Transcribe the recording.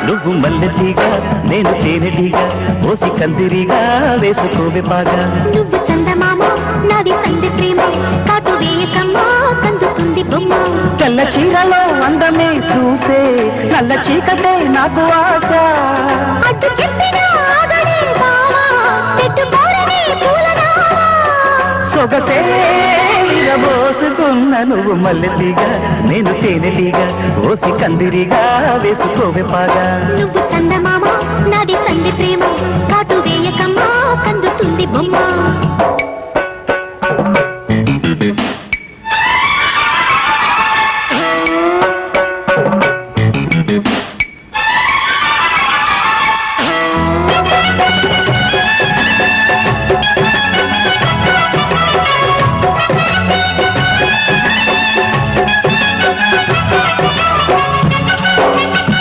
నువ్వు మల్లెటీగా నేను తేనెటీగా ఓసి కందిరిగా వేసుకోవే బాగా నువ్వు చందమామ నాది సంధి ప్రేమ కాటు వేయకమ్మా కందుతుంది బొమ్మ తెల్ల చీరలో అందమే చూసే నల్ల చీకటే నాకు ఆశ అటు చెప్పిన ఆగడే బావా పెట్టుకోరని పూలనా సొగసే మోసుకున్న నువ్వు మల్లెటీగా నేను తేనెటీగా ఓసి కందిరిగా వేసుకోవే బాగా నువ్వు చందమామ నాది సంధి ప్రేమ కాటు వేయకమ్మా కందుతుంది బొమ్మ